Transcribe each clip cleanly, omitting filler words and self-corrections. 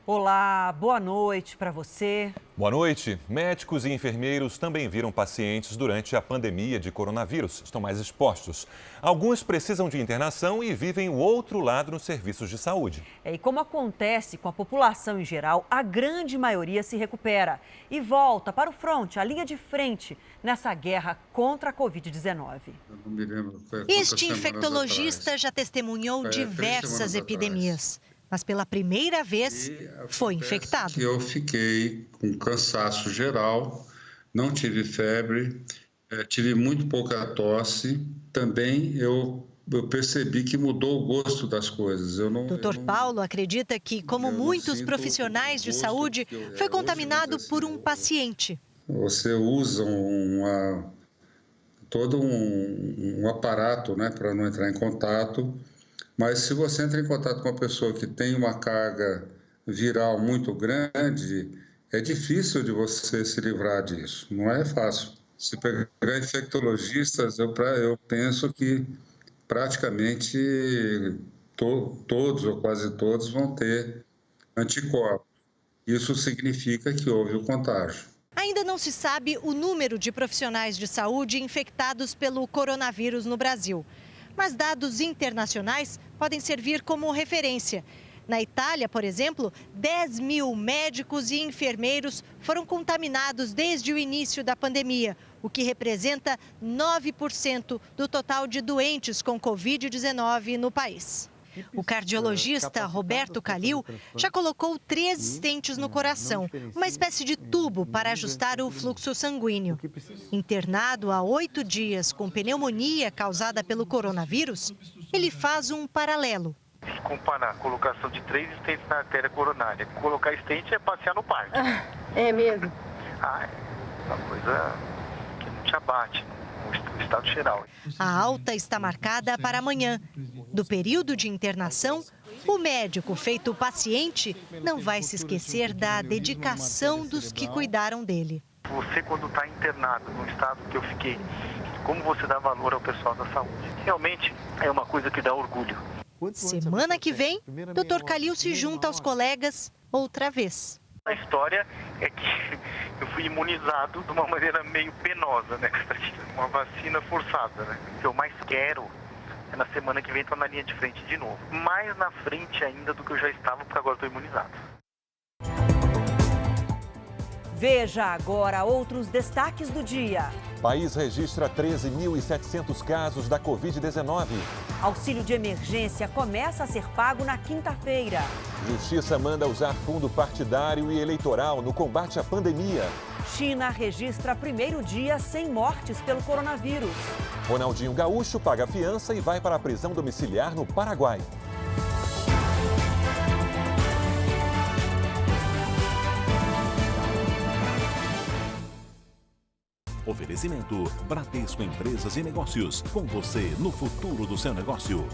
Olá, boa noite para você. Boa noite. Médicos e enfermeiros também viram pacientes durante a pandemia de coronavírus. Estão mais expostos. Alguns precisam de internação e vivem o outro lado nos serviços de saúde. E como acontece com a população em geral, a grande maioria se recupera e volta para o fronte, a linha de frente, nessa guerra contra a Covid-19. Este infectologista já testemunhou diversas epidemias. Mas pela primeira vez foi infectado. Eu fiquei com cansaço geral, não tive febre, tive muito pouca tosse. Também eu percebi que mudou o gosto das coisas. Dr. Paulo acredita que, como muitos profissionais de saúde, foi contaminado por um paciente. Você usa todo um aparato, né, para não entrar em contato. Mas se você entra em contato com uma pessoa que tem uma carga viral muito grande, é difícil de você se livrar disso, não é fácil. Se pegar infectologistas, eu penso que praticamente todos ou quase todos vão ter anticorpos. Isso significa que houve o contágio. Ainda não se sabe o número de profissionais de saúde infectados pelo coronavírus no Brasil. Mas dados internacionais podem servir como referência. Na Itália, por exemplo, 10 mil médicos e enfermeiros foram contaminados desde o início da pandemia, o que representa 9% do total de doentes com Covid-19 no país. O cardiologista Roberto Calil já colocou 3 stents no coração, uma espécie de tubo para ajustar o fluxo sanguíneo. Internado há 8 dias com pneumonia causada pelo coronavírus, ele faz um paralelo. Se comparar a colocação de 3 stents na artéria coronária, colocar stent é passear no parque. É mesmo? É uma coisa que não te abate no estado geral. A alta está marcada para amanhã. Do período de internação, o médico feito paciente não vai se esquecer da dedicação dos que cuidaram dele. Você, quando está internado no estado que eu fiquei, como você dá valor ao pessoal da saúde? Realmente é uma coisa que dá orgulho. Semana que vem, Dr. Calil se junta aos colegas outra vez. A história é que eu fui imunizado de uma maneira meio penosa, né? Uma vacina forçada, né? O que eu mais quero é na semana que vem estar na linha de frente de novo. Mais na frente ainda do que eu já estava, porque agora estou imunizado. Veja agora outros destaques do dia. País registra 13.700 casos da Covid-19. Auxílio de emergência começa a ser pago na quinta-feira. Justiça manda usar fundo partidário e eleitoral no combate à pandemia. China registra primeiro dia sem mortes pelo coronavírus. Ronaldinho Gaúcho paga fiança e vai para a prisão domiciliar no Paraguai. Oferecimento Bradesco Empresas e Negócios. Com você no futuro do seu negócio.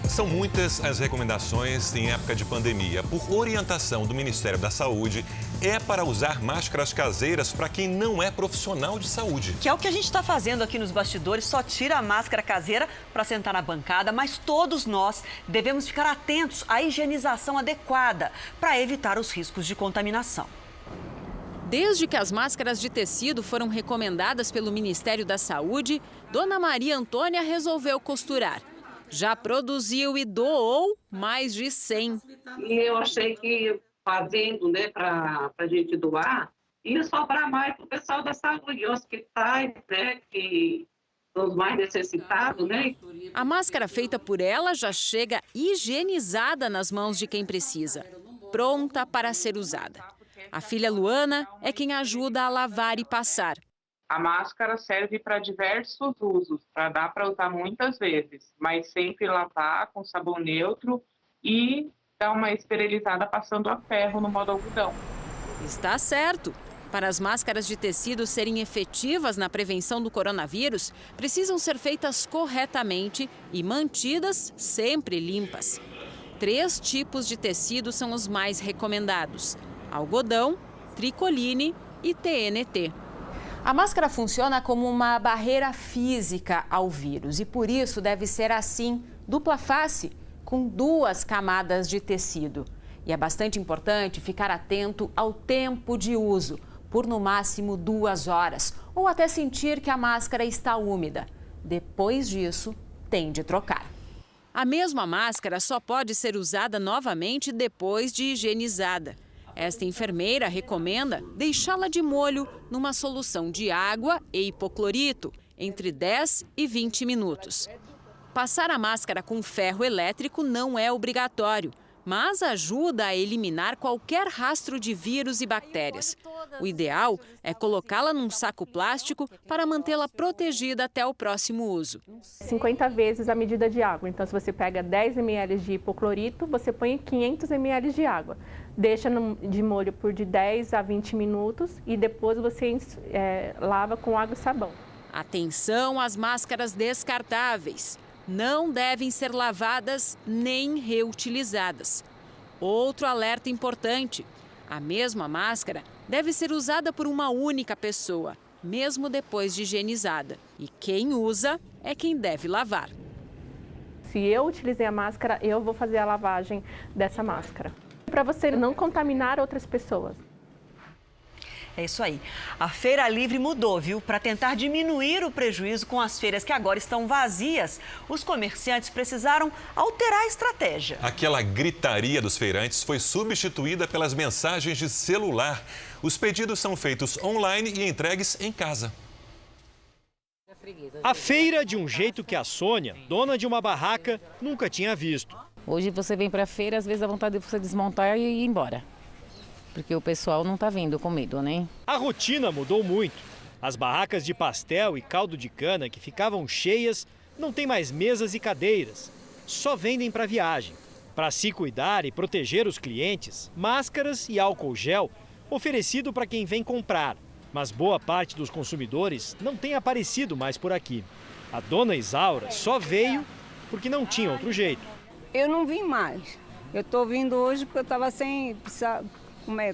São muitas as recomendações em época de pandemia. Por orientação do Ministério da Saúde, é para usar máscaras caseiras para quem não é profissional de saúde. Que é o que a gente está fazendo aqui nos bastidores, só tira a máscara caseira para sentar na bancada, mas todos nós devemos ficar atentos à higienização adequada para evitar os riscos de contaminação. Desde que as máscaras de tecido foram recomendadas pelo Ministério da Saúde, Dona Maria Antônia resolveu costurar. Já produziu e doou mais de 100. E eu achei que fazendo, né, para a gente doar, ia sobrar mais para o pessoal da saúde, hospitais, né, que são os mais necessitados, né? A máscara feita por ela já chega higienizada nas mãos de quem precisa, pronta para ser usada. A filha Luana é quem ajuda a lavar e passar. A máscara serve para diversos usos, dá para usar muitas vezes, mas sempre lavar com sabão neutro e dar uma esterilizada passando a ferro no modo algodão. Está certo! Para as máscaras de tecido serem efetivas na prevenção do coronavírus, precisam ser feitas corretamente e mantidas sempre limpas. 3 tipos de tecido são os mais recomendados: algodão, tricoline e TNT. A máscara funciona como uma barreira física ao vírus e por isso deve ser assim, dupla face, com 2 camadas de tecido. E é bastante importante ficar atento ao tempo de uso, por no máximo 2 horas, ou até sentir que a máscara está úmida. Depois disso, tem de trocar. A mesma máscara só pode ser usada novamente depois de higienizada. Esta enfermeira recomenda deixá-la de molho numa solução de água e hipoclorito, entre 10 e 20 minutos. Passar a máscara com ferro elétrico não é obrigatório, mas ajuda a eliminar qualquer rastro de vírus e bactérias. O ideal é colocá-la num saco plástico para mantê-la protegida até o próximo uso. 50 vezes a medida de água. Então, se você pega 10 ml de hipoclorito, você põe 500 ml de água. Deixa de molho por de 10 a 20 minutos e depois você lava com água e sabão. Atenção às máscaras descartáveis. Não devem ser lavadas nem reutilizadas. Outro alerta importante: a mesma máscara deve ser usada por uma única pessoa, mesmo depois de higienizada. E quem usa é quem deve lavar. Se eu utilizei a máscara, eu vou fazer a lavagem dessa máscara, para você não contaminar outras pessoas. É isso aí. A Feira Livre mudou, viu? Para tentar diminuir o prejuízo com as feiras que agora estão vazias, os comerciantes precisaram alterar a estratégia. Aquela gritaria dos feirantes foi substituída pelas mensagens de celular. Os pedidos são feitos online e entregues em casa. A feira de um jeito que a Sônia, dona de uma barraca, nunca tinha visto. Hoje você vem para a feira, às vezes dá vontade de você desmontar e ir embora. Porque o pessoal não está vindo com medo, né? A rotina mudou muito. As barracas de pastel e caldo de cana que ficavam cheias não tem mais mesas e cadeiras. Só vendem para viagem. Para se cuidar e proteger os clientes, máscaras e álcool gel oferecido para quem vem comprar. Mas boa parte dos consumidores não tem aparecido mais por aqui. A dona Isaura só veio porque não tinha outro jeito. Eu não vim mais. Eu estou vindo hoje porque eu estava sem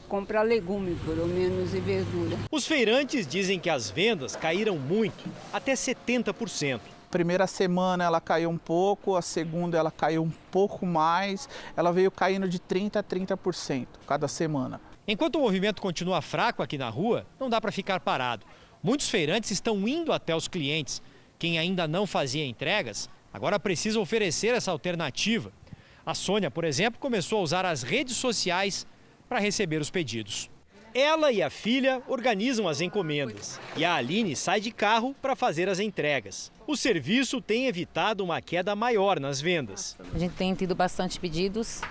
comprar legume, pelo menos, e verdura. Os feirantes dizem que as vendas caíram muito, até 70%. Primeira semana ela caiu um pouco, a segunda ela caiu um pouco mais, ela veio caindo de 30% a 30% cada semana. Enquanto o movimento continua fraco aqui na rua, não dá para ficar parado. Muitos feirantes estão indo até os clientes. Quem ainda não fazia entregas, agora precisa oferecer essa alternativa. A Sônia, por exemplo, começou a usar as redes sociais para receber os pedidos. Ela e a filha organizam as encomendas e a Aline sai de carro para fazer as entregas. O serviço tem evitado uma queda maior nas vendas. A gente tem tido bastante pedidos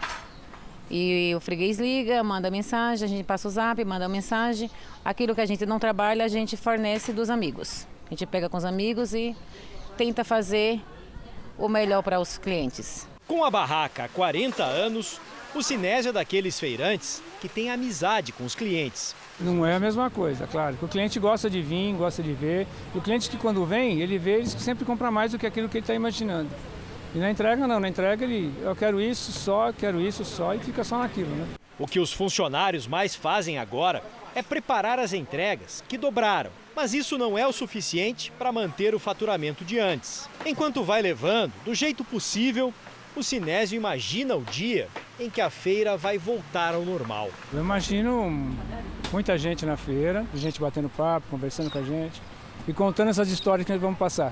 e o freguês liga, manda mensagem, a gente passa o zap, manda mensagem. Aquilo que a gente não trabalha, a gente fornece dos amigos. A gente pega com os amigos e tenta fazer o melhor para os clientes. Com a barraca há 40 anos, o Sinésio é daqueles feirantes que tem amizade com os clientes. Não é a mesma coisa, claro. O cliente gosta de vir, gosta de ver. E o cliente que quando vem, ele vê, ele sempre compra mais do que aquilo que ele está imaginando. E na entrega não, na entrega eu quero isso só e fica só naquilo, né? O que os funcionários mais fazem agora é preparar as entregas, que dobraram. Mas isso não é o suficiente para manter o faturamento de antes. Enquanto vai levando, do jeito possível, o Sinésio imagina o dia em que a feira vai voltar ao normal. Eu imagino muita gente na feira, gente batendo papo, conversando com a gente e contando essas histórias que nós vamos passar.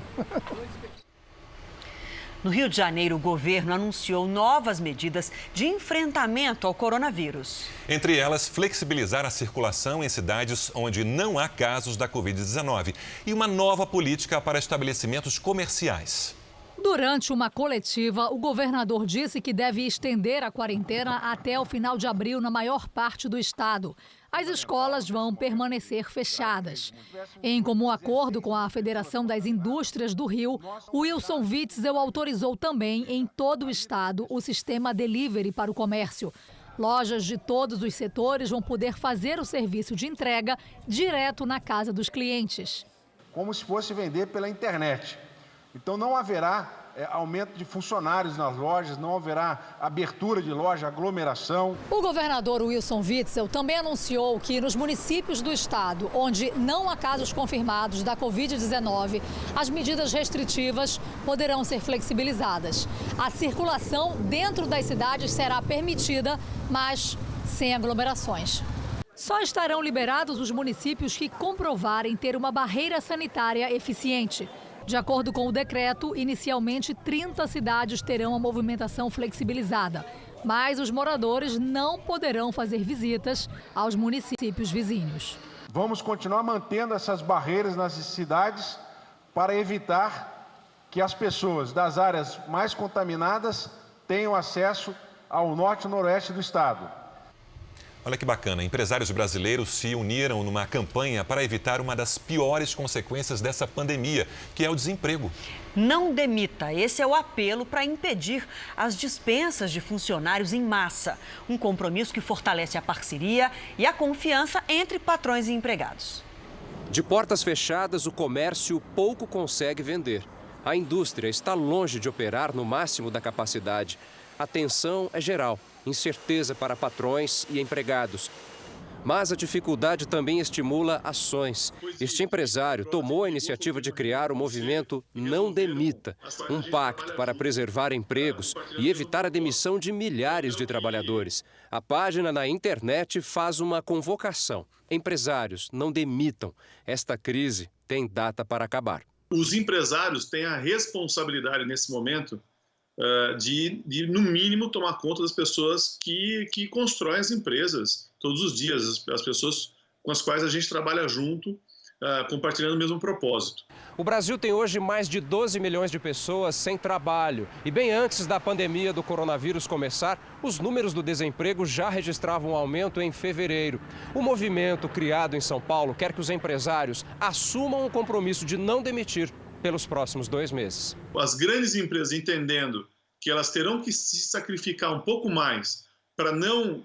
No Rio de Janeiro, o governo anunciou novas medidas de enfrentamento ao coronavírus. Entre elas, flexibilizar a circulação em cidades onde não há casos da Covid-19 e uma nova política para estabelecimentos comerciais. Durante uma coletiva, o governador disse que deve estender a quarentena até o final de abril na maior parte do estado. As escolas vão permanecer fechadas. Em comum acordo com a Federação das Indústrias do Rio, o Wilson Witzel autorizou também em todo o estado o sistema delivery para o comércio. Lojas de todos os setores vão poder fazer o serviço de entrega direto na casa dos clientes. Como se fosse vender pela internet. Então não haverá aumento de funcionários nas lojas, não haverá abertura de loja, aglomeração. O governador Wilson Witzel também anunciou que nos municípios do estado, onde não há casos confirmados da Covid-19, as medidas restritivas poderão ser flexibilizadas. A circulação dentro das cidades será permitida, mas sem aglomerações. Só estarão liberados os municípios que comprovarem ter uma barreira sanitária eficiente. De acordo com o decreto, inicialmente 30 cidades terão a movimentação flexibilizada, mas os moradores não poderão fazer visitas aos municípios vizinhos. Vamos continuar mantendo essas barreiras nas cidades para evitar que as pessoas das áreas mais contaminadas tenham acesso ao norte e noroeste do estado. Olha que bacana, empresários brasileiros se uniram numa campanha para evitar uma das piores consequências dessa pandemia, que é o desemprego. Não demita, esse é o apelo para impedir as dispensas de funcionários em massa. Um compromisso que fortalece a parceria e a confiança entre patrões e empregados. De portas fechadas, o comércio pouco consegue vender. A indústria está longe de operar no máximo da capacidade. A tensão é geral, incerteza para patrões e empregados. Mas a dificuldade também estimula ações. Este empresário tomou a iniciativa de criar o movimento Não Demita, um pacto para preservar empregos e evitar a demissão de milhares de trabalhadores. A página na internet faz uma convocação. Empresários, não demitam. Esta crise tem data para acabar. Os empresários têm a responsabilidade nesse momento de, no mínimo, tomar conta das pessoas que constroem as empresas todos os dias, as pessoas com as quais a gente trabalha junto, compartilhando o mesmo propósito. O Brasil tem hoje mais de 12 milhões de pessoas sem trabalho. E bem antes da pandemia do coronavírus começar, os números do desemprego já registravam um aumento em fevereiro. O movimento criado em São Paulo quer que os empresários assumam o compromisso de não demitir pelos próximos 2 meses. As grandes empresas entendendo que elas terão que se sacrificar um pouco mais para não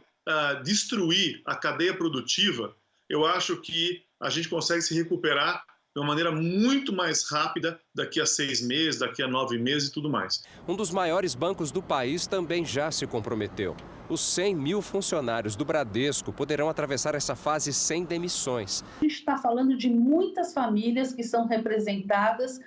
destruir a cadeia produtiva, eu acho que a gente consegue se recuperar de uma maneira muito mais rápida daqui a 6 meses, daqui a 9 meses e tudo mais. Um dos maiores bancos do país também já se comprometeu. Os 100 mil funcionários do Bradesco poderão atravessar essa fase sem demissões. A gente está falando de muitas famílias que são representadas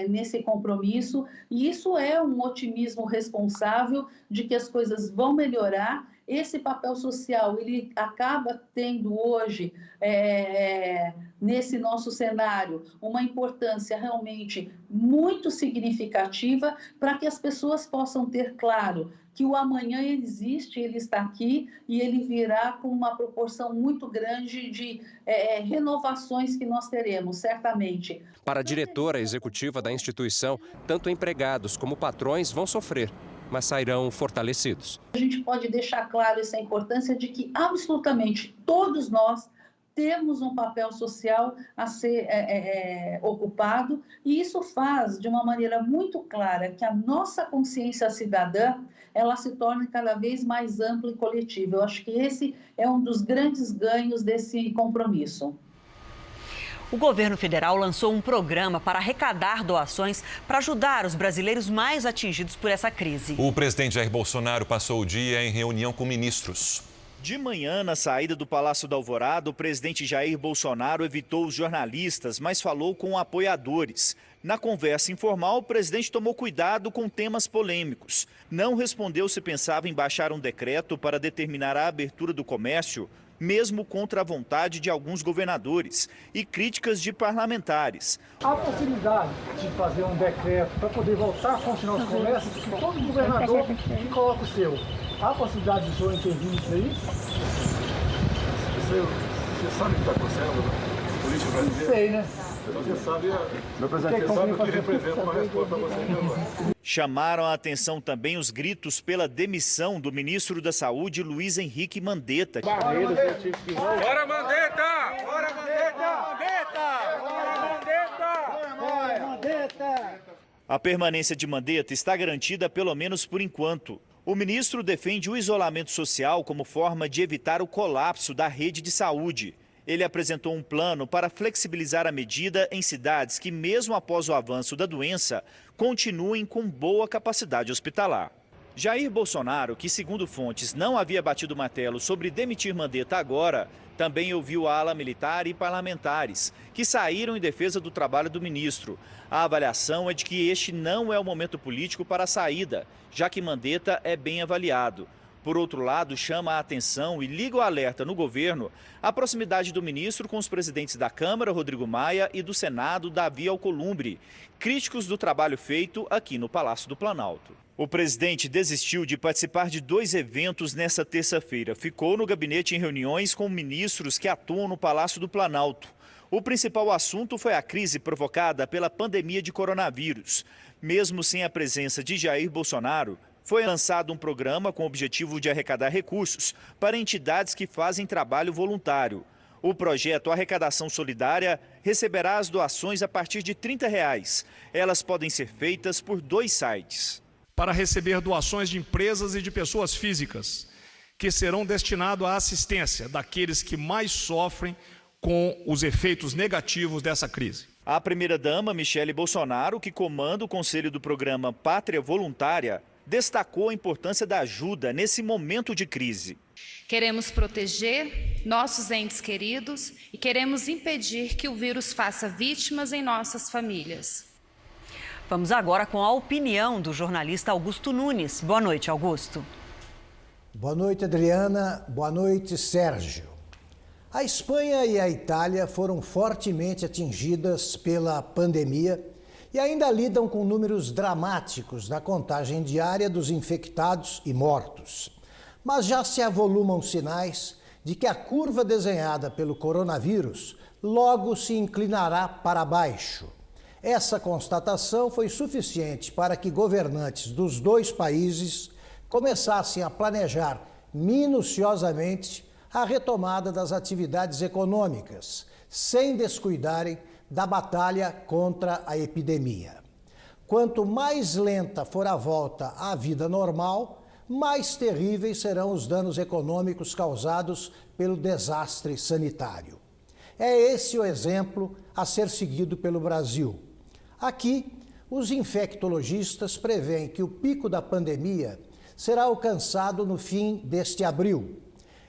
nesse compromisso, e isso é um otimismo responsável de que as coisas vão melhorar. Esse papel social, ele acaba tendo hoje, nesse nosso cenário, uma importância realmente muito significativa para que as pessoas possam ter claro que o amanhã existe, ele está aqui e ele virá com uma proporção muito grande de renovações que nós teremos, certamente. Para a diretora executiva da instituição, tanto empregados como patrões vão sofrer, mas sairão fortalecidos. A gente pode deixar claro essa importância de que absolutamente todos nós temos um papel social a ser ocupado, e isso faz de uma maneira muito clara que a nossa consciência cidadã ela se torne cada vez mais ampla e coletiva. Eu acho que esse é um dos grandes ganhos desse compromisso. O governo federal lançou um programa para arrecadar doações para ajudar os brasileiros mais atingidos por essa crise. O presidente Jair Bolsonaro passou o dia em reunião com ministros. De manhã, na saída do Palácio da Alvorada, o presidente Jair Bolsonaro evitou os jornalistas, mas falou com apoiadores. Na conversa informal, o presidente tomou cuidado com temas polêmicos. Não respondeu se pensava em baixar um decreto para determinar a abertura do comércio, mesmo contra a vontade de alguns governadores e críticas de parlamentares. Há possibilidade de fazer um decreto para poder voltar a funcionar os comércios, todo governador que coloca o seu. Há possibilidade de o senhor intervir nisso aí? Você sabe o que está acontecendo na política brasileira? Não sei, né? Você sabe, meu presidente, você sabe o que representa uma resposta para você agora. Chamaram a atenção também os gritos pela demissão do ministro da Saúde, Luiz Henrique Mandetta. Bora, Mandetta! Bora, Mandetta! Bora, Mandetta! A permanência de Mandetta está garantida pelo menos por enquanto. O ministro defende o isolamento social como forma de evitar o colapso da rede de saúde. Ele apresentou um plano para flexibilizar a medida em cidades que, mesmo após o avanço da doença, continuem com boa capacidade hospitalar. Jair Bolsonaro, que segundo fontes não havia batido o martelo sobre demitir Mandetta agora, também ouviu a ala militar e parlamentares, que saíram em defesa do trabalho do ministro. A avaliação é de que este não é o momento político para a saída, já que Mandetta é bem avaliado. Por outro lado, chama a atenção e liga o alerta no governo a proximidade do ministro com os presidentes da Câmara, Rodrigo Maia, e do Senado, Davi Alcolumbre, críticos do trabalho feito aqui no Palácio do Planalto. O presidente desistiu de participar de 2 eventos nesta terça-feira. Ficou no gabinete em reuniões com ministros que atuam no Palácio do Planalto. O principal assunto foi a crise provocada pela pandemia de coronavírus. Mesmo sem a presença de Jair Bolsonaro, foi lançado um programa com o objetivo de arrecadar recursos para entidades que fazem trabalho voluntário. O projeto Arrecadação Solidária receberá as doações a partir de R$ 30. Elas podem ser feitas por 2 sites. Para receber doações de empresas e de pessoas físicas, que serão destinados à assistência daqueles que mais sofrem com os efeitos negativos dessa crise. A primeira-dama, Michele Bolsonaro, que comanda o conselho do programa Pátria Voluntária, destacou a importância da ajuda nesse momento de crise. Queremos proteger nossos entes queridos e queremos impedir que o vírus faça vítimas em nossas famílias. Vamos agora com a opinião do jornalista Augusto Nunes. Boa noite, Augusto. Boa noite, Adriana. Boa noite, Sérgio. A Espanha e a Itália foram fortemente atingidas pela pandemia e ainda lidam com números dramáticos na contagem diária dos infectados e mortos. Mas já se avolumam sinais de que a curva desenhada pelo coronavírus logo se inclinará para baixo. Essa constatação foi suficiente para que governantes dos 2 países começassem a planejar minuciosamente a retomada das atividades econômicas, sem descuidarem da batalha contra a epidemia. Quanto mais lenta for a volta à vida normal, mais terríveis serão os danos econômicos causados pelo desastre sanitário. É esse o exemplo a ser seguido pelo Brasil. Aqui, os infectologistas preveem que o pico da pandemia será alcançado no fim deste abril.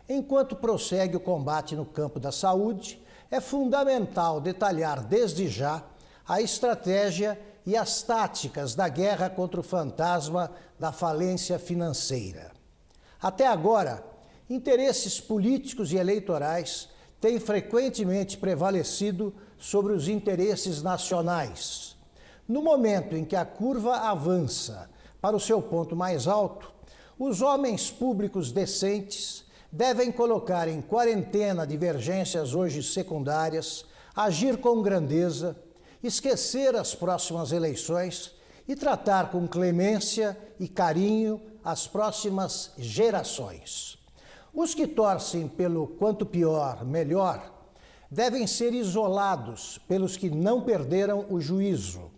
Enquanto prossegue o combate no campo da saúde, é fundamental detalhar desde já a estratégia e as táticas da guerra contra o fantasma da falência financeira. Até agora, interesses políticos e eleitorais têm frequentemente prevalecido sobre os interesses nacionais. No momento em que a curva avança para o seu ponto mais alto, os homens públicos decentes devem colocar em quarentena divergências hoje secundárias, agir com grandeza, esquecer as próximas eleições e tratar com clemência e carinho as próximas gerações. Os que torcem pelo quanto pior, melhor, devem ser isolados pelos que não perderam o juízo.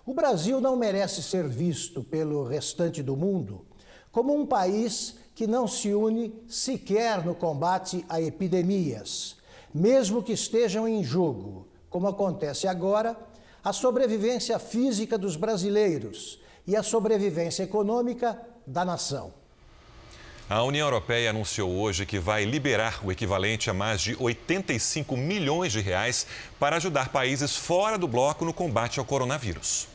O Brasil não merece ser visto pelo restante do mundo como um país que não se une sequer no combate a epidemias, mesmo que estejam em jogo, como acontece agora, a sobrevivência física dos brasileiros e a sobrevivência econômica da nação. A União Europeia anunciou hoje que vai liberar o equivalente a mais de 85 milhões de reais para ajudar países fora do bloco no combate ao coronavírus.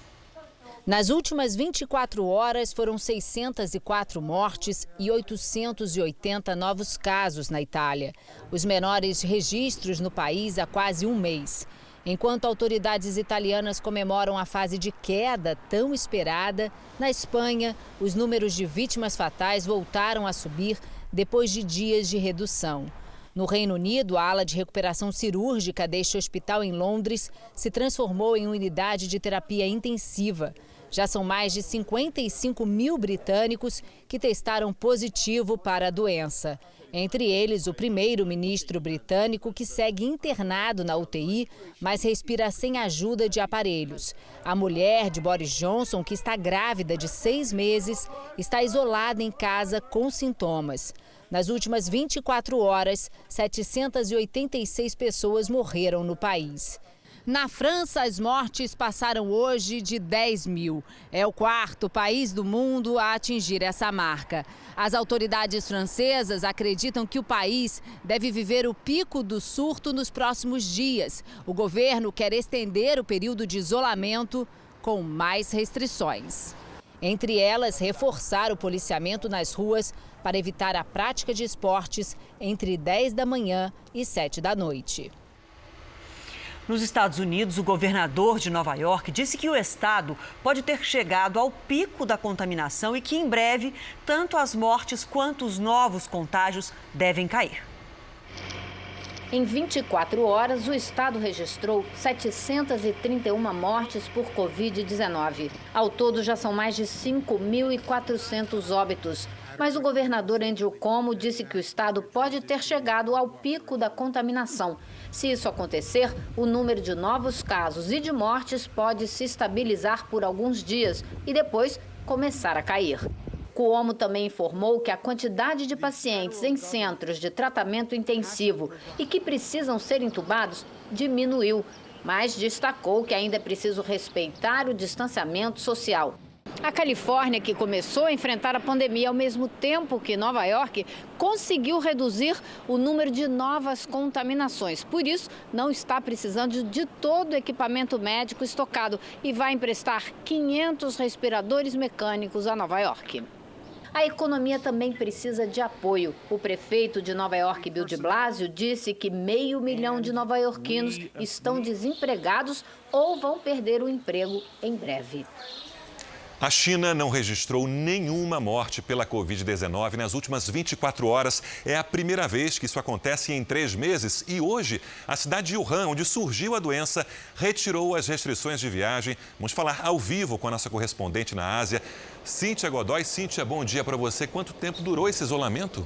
Nas últimas 24 horas, foram 604 mortes e 880 novos casos na Itália. Os menores registros no país há quase um mês. Enquanto autoridades italianas comemoram a fase de queda tão esperada, na Espanha, os números de vítimas fatais voltaram a subir depois de dias de redução. No Reino Unido, a ala de recuperação cirúrgica deste hospital em Londres se transformou em unidade de terapia intensiva. Já são mais de 55 mil britânicos que testaram positivo para a doença. Entre eles, o primeiro-ministro britânico, que segue internado na UTI, mas respira sem ajuda de aparelhos. A mulher de Boris Johnson, que está grávida de 6 meses, está isolada em casa com sintomas. Nas últimas 24 horas, 786 pessoas morreram no país. Na França, as mortes passaram hoje de 10 mil. É o quarto país do mundo a atingir essa marca. As autoridades francesas acreditam que o país deve viver o pico do surto nos próximos dias. O governo quer estender o período de isolamento com mais restrições. Entre elas, reforçar o policiamento nas ruas para evitar a prática de esportes entre 10 da manhã e 7 da noite. Nos Estados Unidos, o governador de Nova York disse que o estado pode ter chegado ao pico da contaminação e que, em breve, tanto as mortes quanto os novos contágios devem cair. Em 24 horas, o estado registrou 731 mortes por Covid-19. Ao todo, já são mais de 5.400 óbitos. Mas o governador Andrew Cuomo disse que o estado pode ter chegado ao pico da contaminação. Se isso acontecer, o número de novos casos e de mortes pode se estabilizar por alguns dias e depois começar a cair. Cuomo também informou que a quantidade de pacientes em centros de tratamento intensivo e que precisam ser entubados diminuiu, mas destacou que ainda é preciso respeitar o distanciamento social. A Califórnia, que começou a enfrentar a pandemia ao mesmo tempo que Nova York, conseguiu reduzir o número de novas contaminações. Por isso, não está precisando de todo o equipamento médico estocado e vai emprestar 500 respiradores mecânicos a Nova York. A economia também precisa de apoio. O prefeito de Nova York, Bill de Blasio, disse que 500 mil de nova-iorquinos estão desempregados ou vão perder o emprego em breve. A China não registrou nenhuma morte pela Covid-19 nas últimas 24 horas. É a primeira vez que isso acontece em 3 meses. E hoje, a cidade de Wuhan, onde surgiu a doença, retirou as restrições de viagem. Vamos falar ao vivo com a nossa correspondente na Ásia, Cíntia Godoy. Cíntia, bom dia para você. Quanto tempo durou esse isolamento?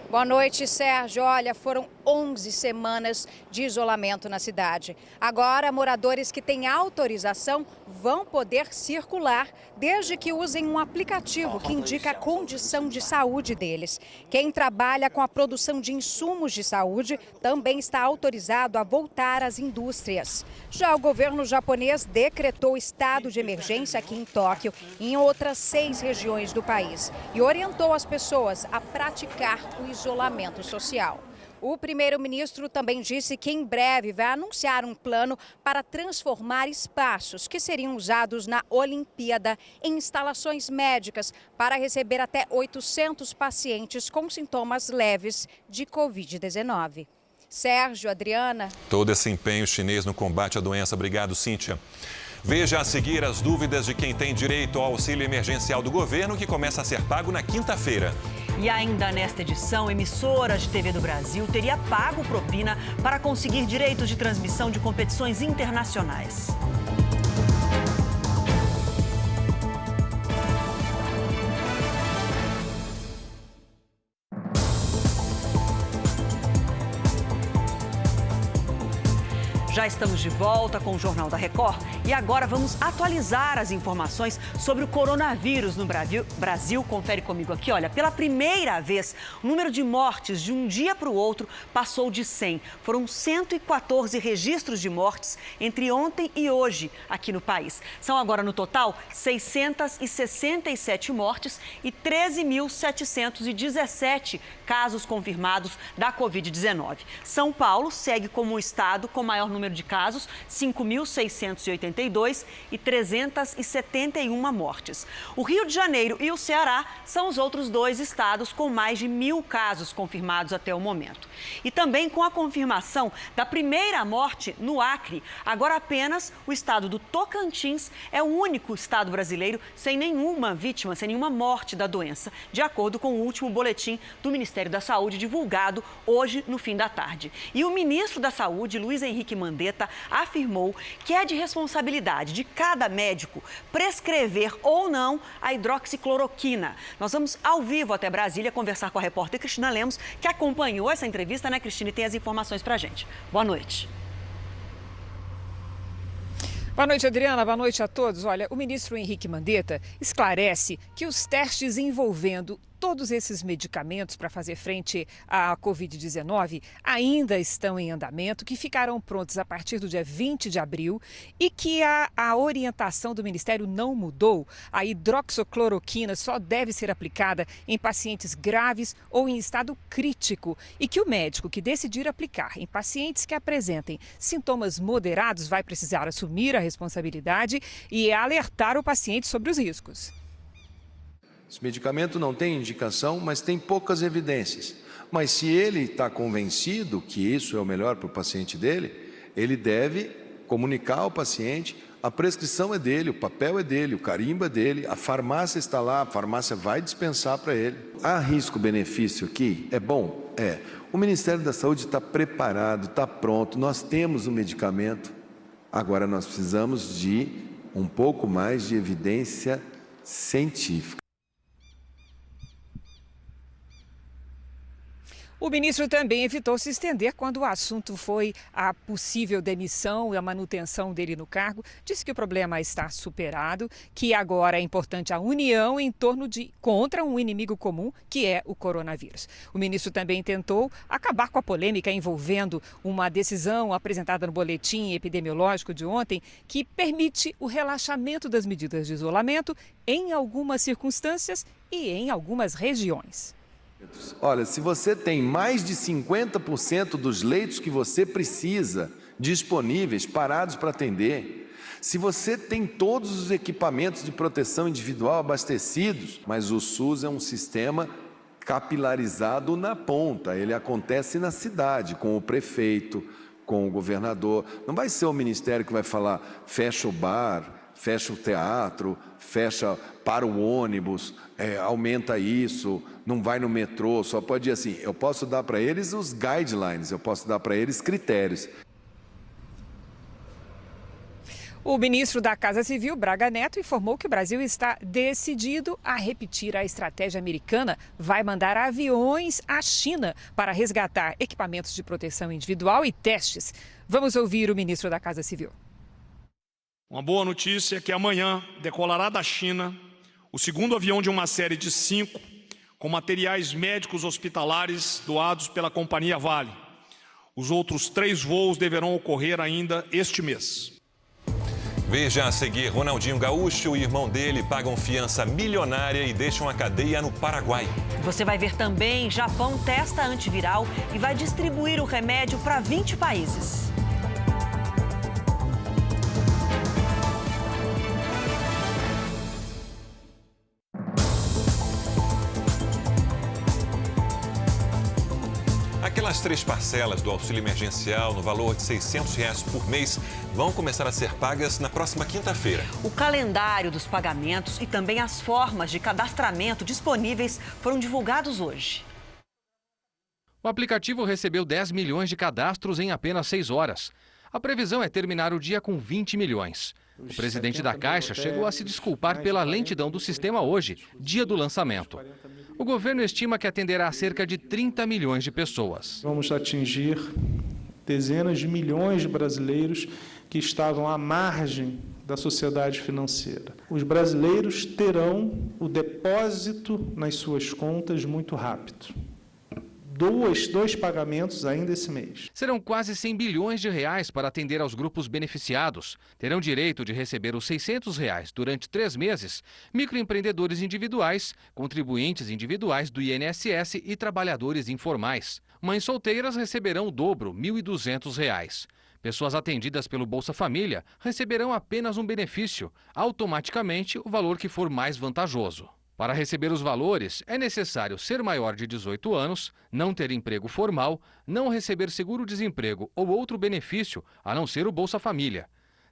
Boa noite, Sérgio. Olha, foram 11 semanas de isolamento na cidade. Agora, moradores que têm autorização vão poder circular, desde que usem um aplicativo que indica a condição de saúde deles. Quem trabalha com a produção de insumos de saúde também está autorizado a voltar às indústrias. Já o governo japonês decretou estado de emergência aqui em Tóquio e em outras 6 regiões do país e orientou as pessoas a praticar o isolamento social. O primeiro-ministro também disse que em breve vai anunciar um plano para transformar espaços que seriam usados na Olimpíada em instalações médicas para receber até 800 pacientes com sintomas leves de Covid-19. Sérgio, Adriana. Todo esse empenho chinês no combate à doença. Obrigado, Cíntia. Veja a seguir as dúvidas de quem tem direito ao auxílio emergencial do governo, que começa a ser pago na quinta-feira. E ainda nesta edição, emissoras de TV do Brasil teria pago propina para conseguir direitos de transmissão de competições internacionais. Já estamos de volta com o Jornal da Record e agora vamos atualizar as informações sobre o coronavírus no Brasil. Confere comigo aqui, olha, pela primeira vez, o número de mortes de um dia para o outro passou de 100. Foram 114 registros de mortes entre ontem e hoje aqui no país. São agora, no total, 667 mortes e 13.717 casos confirmados da Covid-19. São Paulo segue como o estado com maior número de casos, 5.682 e 371 mortes. O Rio de Janeiro e o Ceará são os outros 2 estados com mais de 1.000 casos confirmados até o momento. E também com a confirmação da primeira morte no Acre, agora apenas o estado do Tocantins é o único estado brasileiro sem nenhuma vítima, sem nenhuma morte da doença, de acordo com o último boletim do Ministério da Saúde, divulgado hoje no fim da tarde. E o ministro da Saúde, Luiz Henrique Mandetta, afirmou que é de responsabilidade de cada médico prescrever ou não a hidroxicloroquina. Nós vamos ao vivo até Brasília conversar com a repórter Cristina Lemos, que acompanhou essa entrevista, né, Cristina, e tem as informações pra gente. Boa noite. Boa noite, Adriana. Boa noite a todos. Olha, o ministro Henrique Mandetta esclarece que os testes envolvendo todos esses medicamentos para fazer frente à Covid-19 ainda estão em andamento, que ficarão prontos a partir do dia 20 de abril e que a orientação do Ministério não mudou. A hidroxicloroquina só deve ser aplicada em pacientes graves ou em estado crítico e que o médico que decidir aplicar em pacientes que apresentem sintomas moderados vai precisar assumir a responsabilidade e alertar o paciente sobre os riscos. Esse medicamento não tem indicação, mas tem poucas evidências. Mas se ele está convencido que isso é o melhor para o paciente dele, ele deve comunicar ao paciente, a prescrição é dele, o papel é dele, o carimbo é dele, a farmácia está lá, a farmácia vai dispensar para ele. Há risco-benefício aqui? É bom? É. O Ministério da Saúde está preparado, está pronto, nós temos o medicamento. Agora nós precisamos de um pouco mais de evidência científica. O ministro também evitou se estender quando o assunto foi a possível demissão e a manutenção dele no cargo. Disse que o problema está superado, que agora é importante a união em torno contra um inimigo comum, que é o coronavírus. O ministro também tentou acabar com a polêmica envolvendo uma decisão apresentada no boletim epidemiológico de ontem que permite o relaxamento das medidas de isolamento em algumas circunstâncias e em algumas regiões. Olha, se você tem mais de 50% dos leitos que você precisa disponíveis, parados para atender, se você tem todos os equipamentos de proteção individual abastecidos, mas o SUS é um sistema capilarizado na ponta, ele acontece na cidade, com o prefeito, com o governador. Não vai ser o ministério que vai falar, fecha o bar, fecha o teatro, para o ônibus, aumenta isso, não vai no metrô, só pode ir assim. Eu posso dar para eles os guidelines, eu posso dar para eles critérios. O ministro da Casa Civil, Braga Neto, informou que o Brasil está decidido a repetir a estratégia americana. Vai mandar aviões à China para resgatar equipamentos de proteção individual e testes. Vamos ouvir o ministro da Casa Civil. Uma boa notícia é que amanhã decolará da China o segundo avião de uma série de 5 com materiais médicos hospitalares doados pela Companhia Vale. Os outros 3 voos deverão ocorrer ainda este mês. Veja a seguir, Ronaldinho Gaúcho e o irmão dele pagam fiança milionária e deixam a cadeia no Paraguai. Você vai ver também, Japão testa antiviral e vai distribuir o remédio para 20 países. Aquelas 3 parcelas do auxílio emergencial no valor de R$ 600 por mês vão começar a ser pagas na próxima quinta-feira. O calendário dos pagamentos e também as formas de cadastramento disponíveis foram divulgados hoje. O aplicativo recebeu 10 milhões de cadastros em apenas 6 horas. A previsão é terminar o dia com 20 milhões. O presidente da Caixa chegou a se desculpar pela lentidão do sistema hoje, dia do lançamento. O governo estima que atenderá a cerca de 30 milhões de pessoas. Vamos atingir dezenas de milhões de brasileiros que estavam à margem da sociedade financeira. Os brasileiros terão o depósito nas suas contas muito rápido. Dois pagamentos ainda esse mês. Serão quase 100 bilhões de reais para atender aos grupos beneficiados. Terão direito de receber os R$ 600 durante 3 meses microempreendedores individuais, contribuintes individuais do INSS e trabalhadores informais. Mães solteiras receberão o dobro, R$ 1.200. Pessoas atendidas pelo Bolsa Família receberão apenas um benefício, automaticamente o valor que for mais vantajoso. Para receber os valores, é necessário ser maior de 18 anos, não ter emprego formal, não receber seguro-desemprego ou outro benefício, a não ser o Bolsa Família.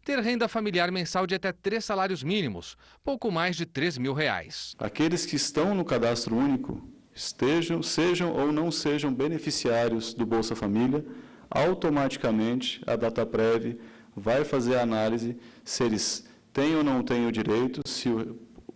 Ter renda familiar mensal de até 3 salários mínimos, pouco mais de R$ 3.000. Aqueles que estão no cadastro único, sejam ou não sejam beneficiários do Bolsa Família, automaticamente a Dataprev vai fazer a análise se eles têm ou não têm o direito, se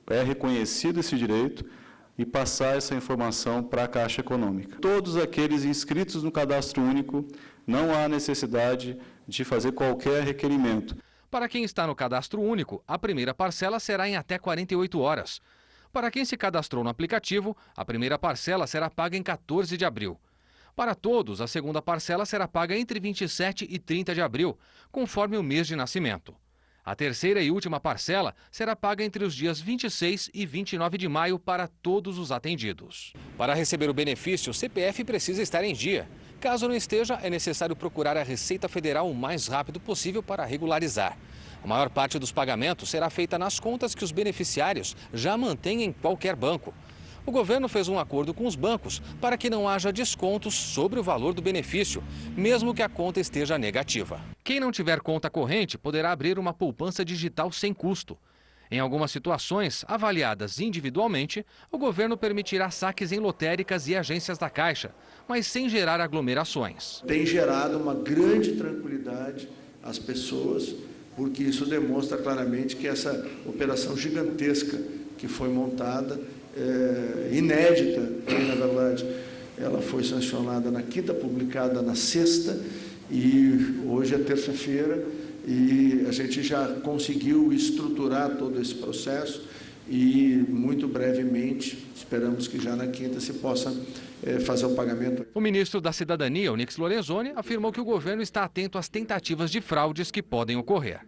é reconhecido esse direito e passar essa informação para a Caixa Econômica. Todos aqueles inscritos no cadastro único, não há necessidade de fazer qualquer requerimento. Para quem está no cadastro único, a primeira parcela será em até 48 horas. Para quem se cadastrou no aplicativo, a primeira parcela será paga em 14 de abril. Para todos, a segunda parcela será paga entre 27 e 30 de abril, conforme o mês de nascimento. A terceira e última parcela será paga entre os dias 26 e 29 de maio para todos os atendidos. Para receber o benefício, o CPF precisa estar em dia. Caso não esteja, é necessário procurar a Receita Federal o mais rápido possível para regularizar. A maior parte dos pagamentos será feita nas contas que os beneficiários já mantêm em qualquer banco. O governo fez um acordo com os bancos para que não haja descontos sobre o valor do benefício, mesmo que a conta esteja negativa. Quem não tiver conta corrente poderá abrir uma poupança digital sem custo. Em algumas situações, avaliadas individualmente, o governo permitirá saques em lotéricas e agências da Caixa, mas sem gerar aglomerações. Tem gerado uma grande tranquilidade às pessoas, porque isso demonstra claramente que essa operação gigantesca que foi montada, inédita, na verdade, ela foi sancionada na quinta, publicada na sexta, e hoje é terça-feira, e a gente já conseguiu estruturar todo esse processo e muito brevemente, esperamos que já na quinta se possa fazer o pagamento. O ministro da Cidadania, Onyx Lorenzoni, afirmou que o governo está atento às tentativas de fraudes que podem ocorrer.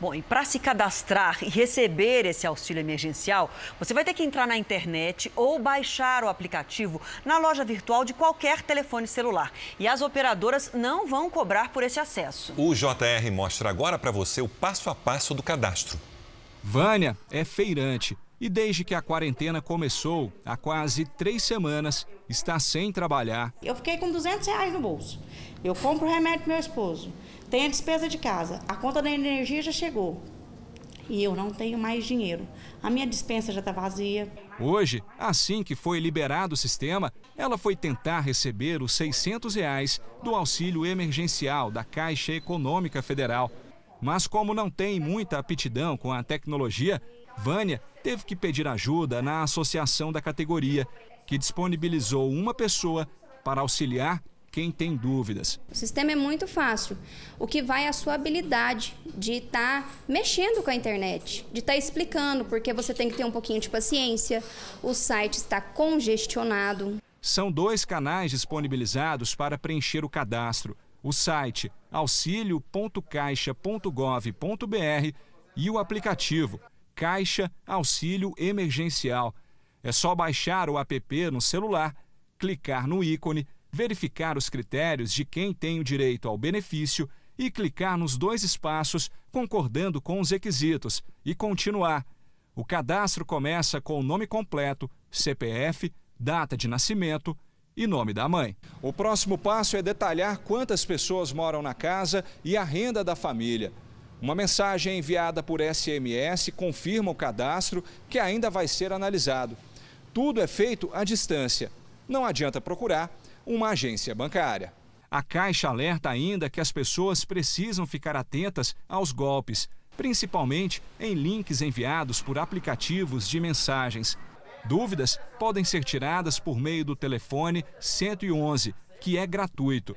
Bom, e para se cadastrar e receber esse auxílio emergencial, você vai ter que entrar na internet ou baixar o aplicativo na loja virtual de qualquer telefone celular. E as operadoras não vão cobrar por esse acesso. O JR mostra agora para você o passo a passo do cadastro. Vânia é feirante e desde que a quarentena começou, há quase 3 semanas, está sem trabalhar. Eu fiquei com R$200 no bolso. Eu compro o remédio pro meu esposo. Tem a despesa de casa, a conta da energia já chegou e eu não tenho mais dinheiro. A minha despensa já está vazia. Hoje, assim que foi liberado o sistema, ela foi tentar receber os R$600 do auxílio emergencial da Caixa Econômica Federal. Mas como não tem muita aptidão com a tecnologia, Vânia teve que pedir ajuda na associação da categoria, que disponibilizou uma pessoa para auxiliar quem tem dúvidas. O sistema é muito fácil. O que vai é a sua habilidade de estar mexendo com a internet, de estar explicando, porque você tem que ter um pouquinho de paciência, o site está congestionado. São 2 canais disponibilizados para preencher o cadastro. O site auxilio.caixa.gov.br e o aplicativo Caixa Auxílio Emergencial. É só baixar o app no celular, clicar no ícone, verificar os critérios de quem tem o direito ao benefício e clicar nos 2 espaços concordando com os requisitos e continuar. O cadastro começa com o nome completo, CPF, data de nascimento e nome da mãe. O próximo passo é detalhar quantas pessoas moram na casa e a renda da família. Uma mensagem enviada por SMS confirma o cadastro, que ainda vai ser analisado. Tudo é feito à distância. Não adianta procurar uma agência bancária. A Caixa alerta ainda que as pessoas precisam ficar atentas aos golpes, principalmente em links enviados por aplicativos de mensagens. Dúvidas podem ser tiradas por meio do telefone 111, que é gratuito.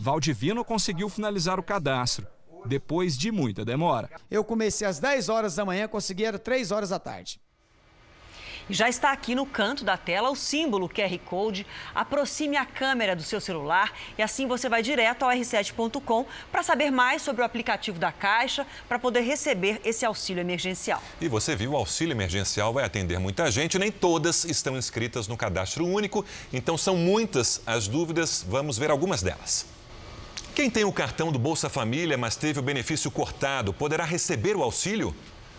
Valdivino conseguiu finalizar o cadastro, depois de muita demora. Eu comecei às 10 horas da manhã, consegui às 3 horas da tarde. E já está aqui no canto da tela o símbolo QR Code. Aproxime a câmera do seu celular e assim você vai direto ao r7.com para saber mais sobre o aplicativo da Caixa para poder receber esse auxílio emergencial. E você viu, o auxílio emergencial vai atender muita gente, nem todas estão inscritas no cadastro único, então são muitas as dúvidas, vamos ver algumas delas. Quem tem o cartão do Bolsa Família, mas teve o benefício cortado, poderá receber o auxílio?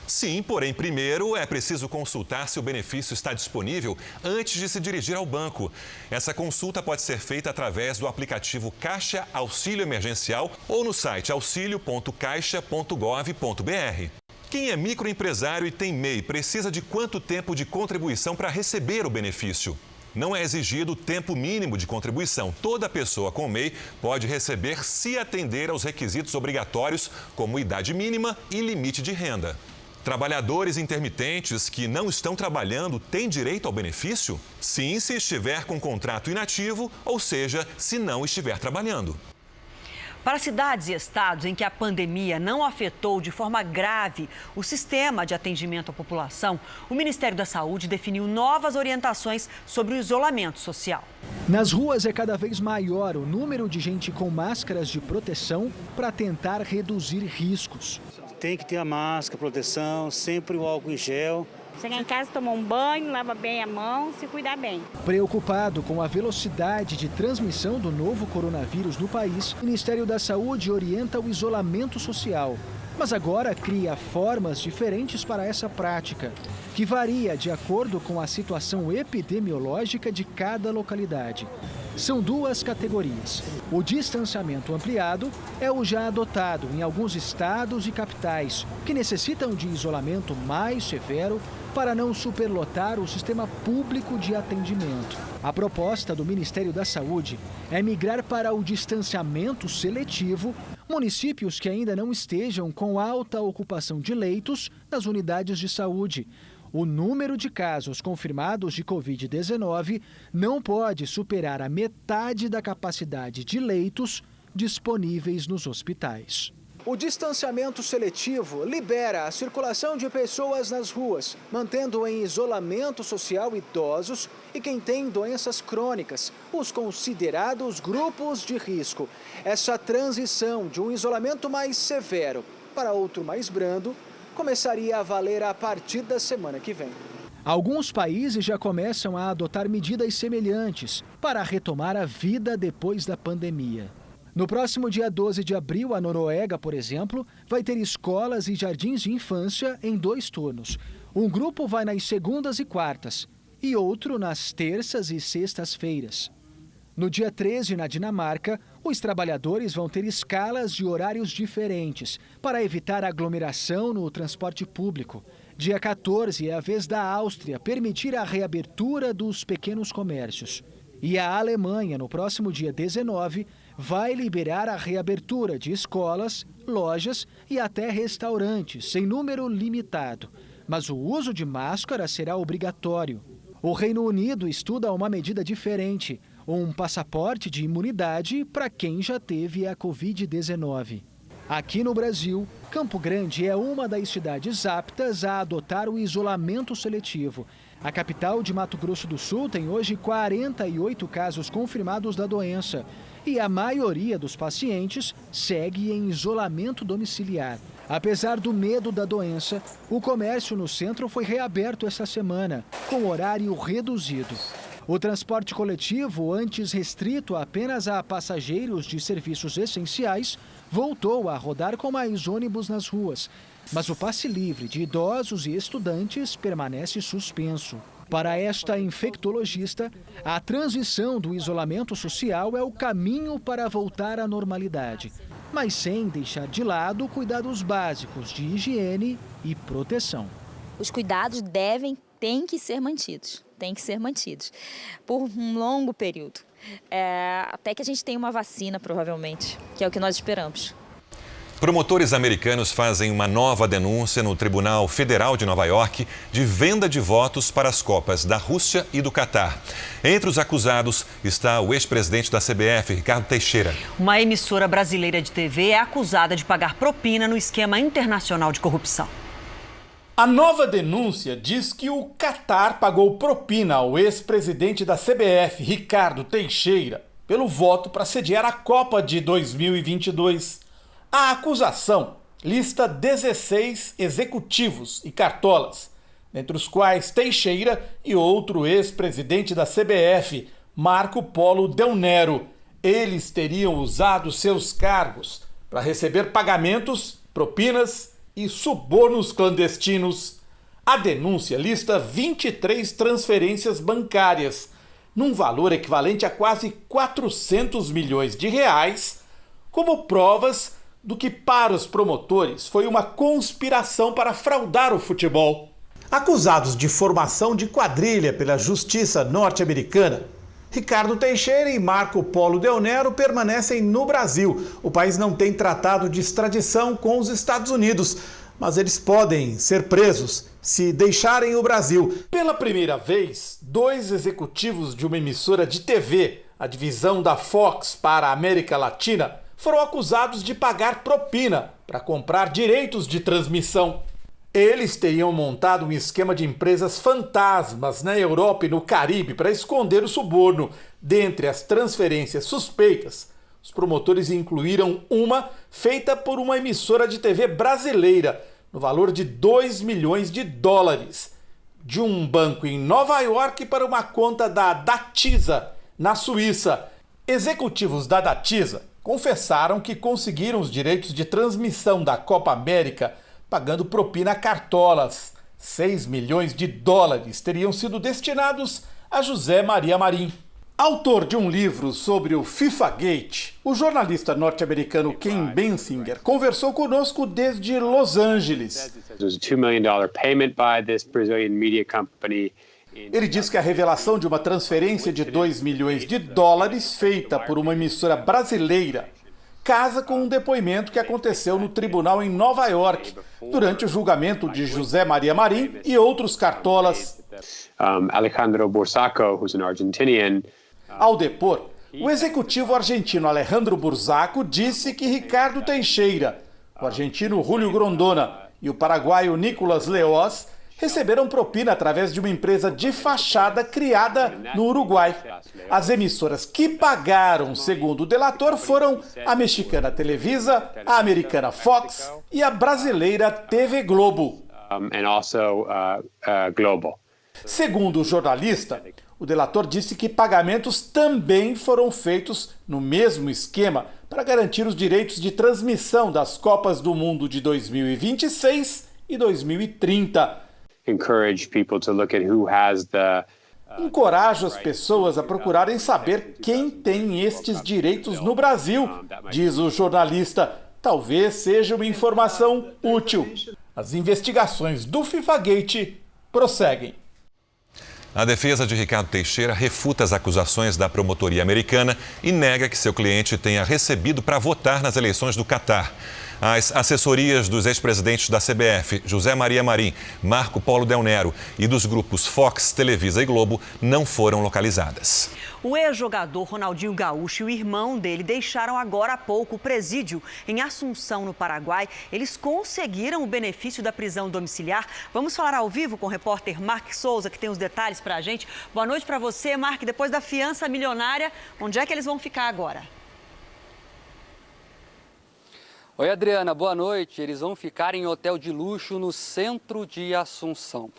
Sim, porém, primeiro é preciso consultar se o benefício está disponível antes de se dirigir ao banco. Essa consulta pode ser feita através do aplicativo Caixa Auxílio Emergencial ou no site auxilio.caixa.gov.br. Quem é microempresário e tem MEI precisa de quanto tempo de contribuição para receber o benefício? Não é exigido tempo mínimo de contribuição. Toda pessoa com MEI pode receber se atender aos requisitos obrigatórios, como idade mínima e limite de renda. Trabalhadores intermitentes que não estão trabalhando têm direito ao benefício? Sim, se estiver com contrato inativo, ou seja, se não estiver trabalhando. Para cidades e estados em que a pandemia não afetou de forma grave o sistema de atendimento à população, o Ministério da Saúde definiu novas orientações sobre o isolamento social. Nas ruas é cada vez maior o número de gente com máscaras de proteção para tentar reduzir riscos. Tem que ter a máscara, proteção, sempre o álcool em gel. Chegar em casa, tomar um banho, lava bem a mão, se cuidar bem. Preocupado com a velocidade de transmissão do novo coronavírus no país, o Ministério da Saúde orienta o isolamento social. Mas agora cria formas diferentes para essa prática, que varia de acordo com a situação epidemiológica de cada localidade. São duas categorias. O distanciamento ampliado é o já adotado em alguns estados e capitais, que necessitam de isolamento mais severo para não superlotar o sistema público de atendimento. A proposta do Ministério da Saúde é migrar para o distanciamento seletivo municípios que ainda não estejam com alta ocupação de leitos nas unidades de saúde. O número de casos confirmados de Covid-19 não pode superar a metade da capacidade de leitos disponíveis nos hospitais. O distanciamento seletivo libera a circulação de pessoas nas ruas, mantendo em isolamento social idosos e quem tem doenças crônicas, os considerados grupos de risco. Essa transição de um isolamento mais severo para outro mais brando começaria a valer a partir da semana que vem. Alguns países já começam a adotar medidas semelhantes para retomar a vida depois da pandemia. No próximo dia 12 de abril, a Noruega, por exemplo, vai ter escolas e jardins de infância em 2 turnos. Um grupo vai nas segundas e quartas e outro nas terças e sextas-feiras. No dia 13, na Dinamarca, os trabalhadores vão ter escalas de horários diferentes para evitar aglomeração no transporte público. Dia 14 é a vez da Áustria permitir a reabertura dos pequenos comércios. E a Alemanha, no próximo dia 19, vai liberar a reabertura de escolas, lojas e até restaurantes, em número limitado. Mas o uso de máscara será obrigatório. O Reino Unido estuda uma medida diferente, um passaporte de imunidade para quem já teve a Covid-19. Aqui no Brasil, Campo Grande é uma das cidades aptas a adotar o isolamento seletivo. A capital de Mato Grosso do Sul tem hoje 48 casos confirmados da doença e a maioria dos pacientes segue em isolamento domiciliar. Apesar do medo da doença, o comércio no centro foi reaberto esta semana, com horário reduzido. O transporte coletivo, antes restrito apenas a passageiros de serviços essenciais, voltou a rodar com mais ônibus nas ruas. Mas o passe livre de idosos e estudantes permanece suspenso. Para esta infectologista, a transição do isolamento social é o caminho para voltar à normalidade, mas sem deixar de lado cuidados básicos de higiene e proteção. Os cuidados têm que ser mantidos por um longo período, até que a gente tenha uma vacina, provavelmente, que é o que nós esperamos. Promotores americanos fazem uma nova denúncia no Tribunal Federal de Nova York de venda de votos para as Copas da Rússia e do Catar. Entre os acusados está o ex-presidente da CBF, Ricardo Teixeira. Uma emissora brasileira de TV é acusada de pagar propina no esquema internacional de corrupção. A nova denúncia diz que o Catar pagou propina ao ex-presidente da CBF, Ricardo Teixeira, pelo voto para sediar a Copa de 2022. A acusação lista 16 executivos e cartolas, dentre os quais Teixeira e outro ex-presidente da CBF, Marco Polo Del Nero. Eles teriam usado seus cargos para receber pagamentos, propinas e subornos clandestinos. A denúncia lista 23 transferências bancárias, num valor equivalente a quase 400 milhões de reais, como provas do que para os promotores foi uma conspiração para fraudar o futebol. Acusados de formação de quadrilha pela justiça norte-americana, Ricardo Teixeira e Marco Polo Del Nero permanecem no Brasil. O país não tem tratado de extradição com os Estados Unidos, mas eles podem ser presos se deixarem o Brasil. Pela primeira vez, 2 executivos de uma emissora de TV, a divisão da Fox para a América Latina, foram acusados de pagar propina para comprar direitos de transmissão. Eles teriam montado um esquema de empresas fantasmas na Europa e no Caribe para esconder o suborno. Dentre as transferências suspeitas, os promotores incluíram uma feita por uma emissora de TV brasileira, no valor de $2 milhões, de um banco em Nova York para uma conta da Datisa, na Suíça. Executivos da Datisa confessaram que conseguiram os direitos de transmissão da Copa América pagando propina a cartolas. $6 milhões teriam sido destinados a José Maria Marim. Autor de um livro sobre o FIFA-Gate, o jornalista norte-americano Ken Bensinger conversou conosco desde Los Angeles. Ele diz que a revelação de uma transferência de $2 milhões feita por uma emissora brasileira casa com um depoimento que aconteceu no tribunal em Nova York, durante o julgamento de José Maria Marim e outros cartolas. Alejandro Bursaco, who's an Argentinian. Ao depor, o executivo argentino Alejandro Bursaco disse que Ricardo Teixeira, o argentino Julio Grondona e o paraguaio Nicolás Leoz receberam propina através de uma empresa de fachada criada no Uruguai. As emissoras que pagaram, segundo o delator, foram a mexicana Televisa, a americana Fox e a brasileira TV Globo. Segundo o jornalista, o delator disse que pagamentos também foram feitos no mesmo esquema para garantir os direitos de transmissão das Copas do Mundo de 2026 e 2030. Encorajo as pessoas a procurarem saber quem tem estes direitos no Brasil, diz o jornalista. Talvez seja uma informação útil. As investigações do FIFA-Gate prosseguem. A defesa de Ricardo Teixeira refuta as acusações da promotoria americana e nega que seu cliente tenha recebido para votar nas eleições do Catar. As assessorias dos ex-presidentes da CBF, José Maria Marim, Marco Polo Del Nero, e dos grupos Fox, Televisa e Globo não foram localizadas. O ex-jogador Ronaldinho Gaúcho e o irmão dele deixaram agora há pouco o presídio em Assunção, no Paraguai. Eles conseguiram o benefício da prisão domiciliar. Vamos falar ao vivo com o repórter Mark Souza, que tem os detalhes para a gente. Boa noite para você, Mark. Depois da fiança milionária, onde é que eles vão ficar agora? Oi, Adriana, boa noite. Eles vão ficar em hotel de luxo no centro de Assunção.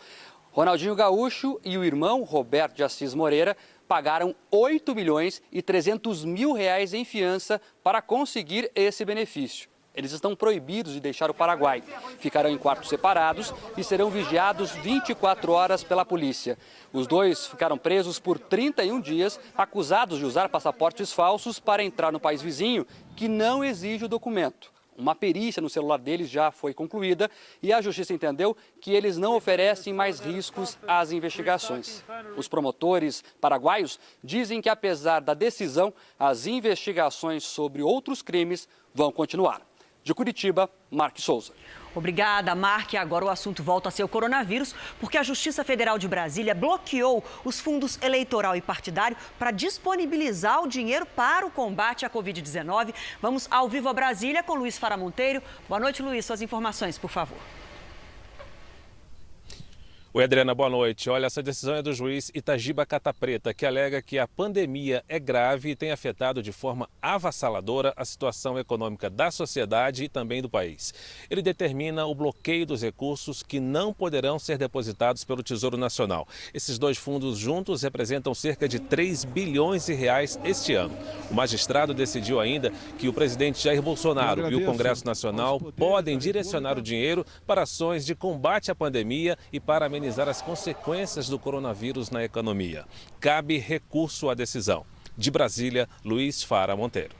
Ronaldinho Gaúcho e o irmão Roberto de Assis Moreira pagaram R$8 milhões e 300 mil em fiança para conseguir esse benefício. Eles estão proibidos de deixar o Paraguai. Ficarão em quartos separados e serão vigiados 24 horas pela polícia. Os dois ficaram presos por 31 dias, acusados de usar passaportes falsos para entrar no país vizinho, que não exige o documento. Uma perícia no celular deles já foi concluída e a justiça entendeu que eles não oferecem mais riscos às investigações. Os promotores paraguaios dizem que, apesar da decisão, as investigações sobre outros crimes vão continuar. De Curitiba, Mark Souza. Obrigada, Mark. Agora o assunto volta a ser o coronavírus, porque a Justiça Federal de Brasília bloqueou os fundos eleitoral e partidário para disponibilizar o dinheiro para o combate à Covid-19. Vamos ao vivo a Brasília com Luiz Fara Monteiro. Boa noite, Luiz. Suas informações, por favor. Oi, Adriana, boa noite. Olha, essa decisão é do juiz Itagiba Catapreta, que alega que a pandemia é grave e tem afetado de forma avassaladora a situação econômica da sociedade e também do país. Ele determina o bloqueio dos recursos que não poderão ser depositados pelo Tesouro Nacional. Esses dois fundos juntos representam cerca de R$3 bilhões este ano. O magistrado decidiu ainda que o presidente Jair Bolsonaro e o Congresso Nacional podem direcionar o dinheiro para ações de combate à pandemia e para amenizar as consequências do coronavírus na economia. Cabe recurso à decisão. De Brasília, Luiz Fara Monteiro.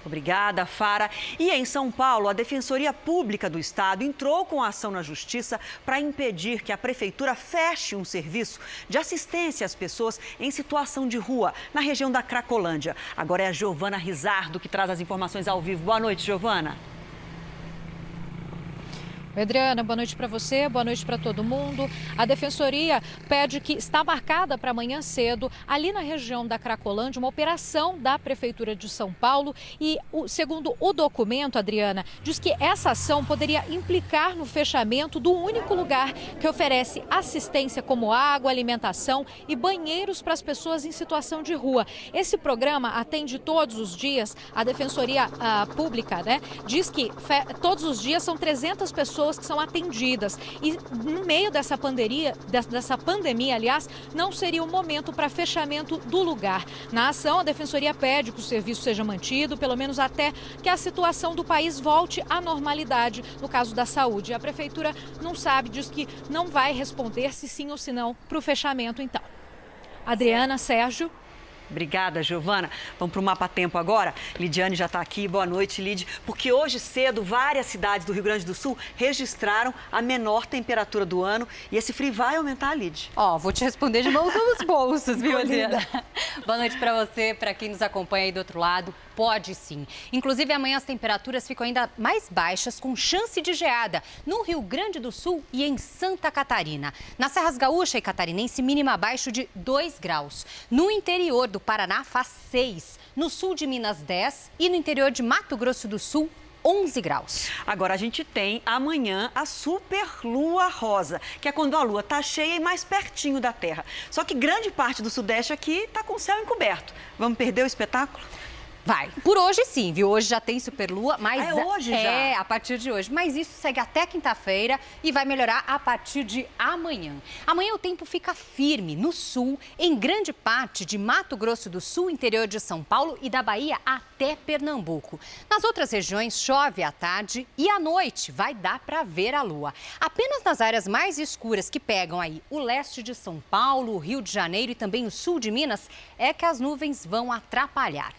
Obrigada, Fara. E em São Paulo, a Defensoria Pública do Estado entrou com ação na Justiça para impedir que a Prefeitura feche um serviço de assistência às pessoas em situação de rua, na região da Cracolândia. Agora é a Giovana Rizardo que traz as informações ao vivo. Boa noite, Giovana. Adriana, boa noite para você, boa noite para todo mundo. A Defensoria pede que está marcada para amanhã cedo, ali na região da Cracolândia, uma operação da Prefeitura de São Paulo e, segundo o documento, Adriana, diz que essa ação poderia implicar no fechamento do único lugar que oferece assistência como água, alimentação e banheiros para as pessoas em situação de rua. Esse programa atende todos os dias. A Defensoria Pública, diz que todos os dias são 300 pessoas que são atendidas. E no meio dessa pandemia, aliás, não seria o momento para fechamento do lugar. Na ação, a Defensoria pede que o serviço seja mantido, pelo menos até que a situação do país volte à normalidade, no caso da saúde. A Prefeitura não sabe, diz que não vai responder se sim ou se não para o fechamento, então. Adriana, Sérgio. Obrigada, Giovana. Vamos para o Mapa Tempo agora. Lidiane já está aqui. Boa noite, Lid. Porque hoje cedo, várias cidades do Rio Grande do Sul registraram a menor temperatura do ano. E esse frio vai aumentar, Lid? Vou te responder de mãos nos bolsos, viu, Adriana? Boa noite para você, para quem nos acompanha aí do outro lado. Pode sim. Inclusive, amanhã as temperaturas ficam ainda mais baixas, com chance de geada no Rio Grande do Sul e em Santa Catarina. Nas Serras Gaúcha e Catarinense, mínima abaixo de 2 graus. No interior do Paraná, faz 6. No sul de Minas, 10. E no interior de Mato Grosso do Sul, 11 graus. Agora a gente tem amanhã a superlua rosa, que é quando a lua está cheia e mais pertinho da Terra. Só que grande parte do Sudeste aqui está com o céu encoberto. Vamos perder o espetáculo? Vai. Por hoje sim, viu? Hoje já tem superlua, mas... É hoje já? É, a partir de hoje. Mas isso segue até quinta-feira e vai melhorar a partir de amanhã. Amanhã o tempo fica firme no sul, em grande parte de Mato Grosso do Sul, interior de São Paulo e da Bahia até Pernambuco. Nas outras regiões chove à tarde e à noite vai dar para ver a lua. Apenas nas áreas mais escuras que pegam aí o leste de São Paulo, o Rio de Janeiro e também o sul de Minas é que as nuvens vão atrapalhar.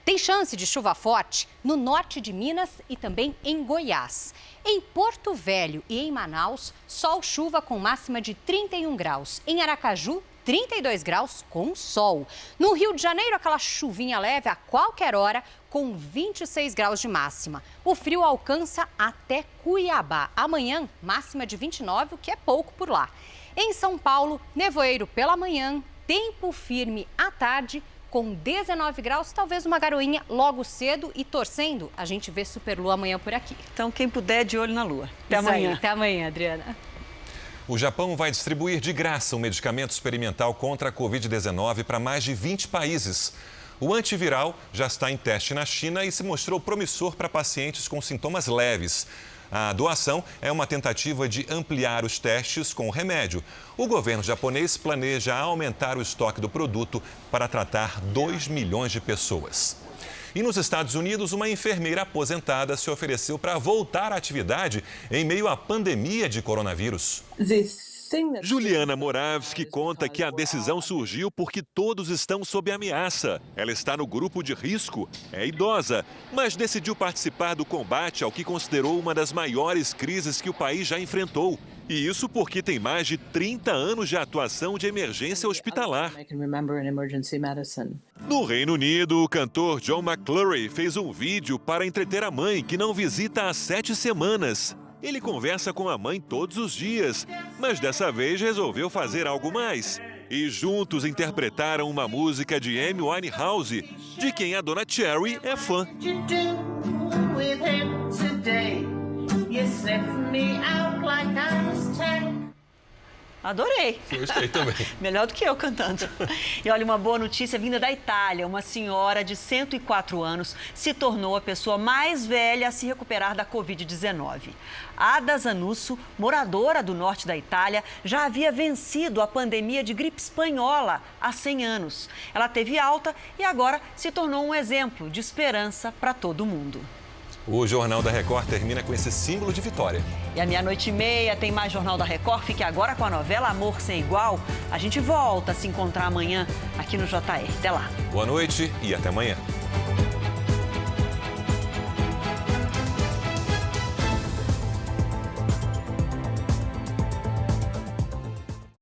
Tem chance de chuva forte no norte de Minas e também em Goiás. Em Porto Velho e em Manaus, sol, chuva com máxima de 31 graus. Em Aracaju, 32 graus com sol. No Rio de Janeiro, aquela chuvinha leve a qualquer hora com 26 graus de máxima. O frio alcança até Cuiabá. Amanhã, máxima de 29, o que é pouco por lá. Em São Paulo, nevoeiro pela manhã, tempo firme à tarde, com 19 graus, talvez uma garoinha logo cedo e torcendo. A gente vê superlua amanhã por aqui. Então, quem puder, de olho na lua. Até Isso amanhã. Aí, até amanhã, Adriana. O Japão vai distribuir de graça um medicamento experimental contra a Covid-19 para mais de 20 países. O antiviral já está em teste na China e se mostrou promissor para pacientes com sintomas leves. A doação é uma tentativa de ampliar os testes com o remédio. O governo japonês planeja aumentar o estoque do produto para tratar 2 milhões de pessoas. E nos Estados Unidos, uma enfermeira aposentada se ofereceu para voltar à atividade em meio à pandemia de coronavírus. Juliana Moravski conta que a decisão surgiu porque todos estão sob ameaça. Ela está no grupo de risco, é idosa, mas decidiu participar do combate ao que considerou uma das maiores crises que o país já enfrentou. E isso porque tem mais de 30 anos de atuação de emergência hospitalar. No Reino Unido, o cantor John McClurry fez um vídeo para entreter a mãe, que não visita há 7 semanas. Ele conversa com a mãe todos os dias, mas dessa vez resolveu fazer algo mais. E juntos interpretaram uma música de Amy Winehouse, de quem a dona Cherry é fã. Adorei. Gostei também. Melhor do que eu cantando. E olha, uma boa notícia vinda da Itália. Uma senhora de 104 anos se tornou a pessoa mais velha a se recuperar da Covid-19. Ada Zanusso, moradora do norte da Itália, já havia vencido a pandemia de gripe espanhola há 100 anos. Ela teve alta e agora se tornou um exemplo de esperança para todo mundo. O Jornal da Record termina com esse símbolo de vitória. E à 00:30 tem mais Jornal da Record. Fique agora com a novela Amor Sem Igual. A gente volta a se encontrar amanhã aqui no JR. Até lá. Boa noite e até amanhã.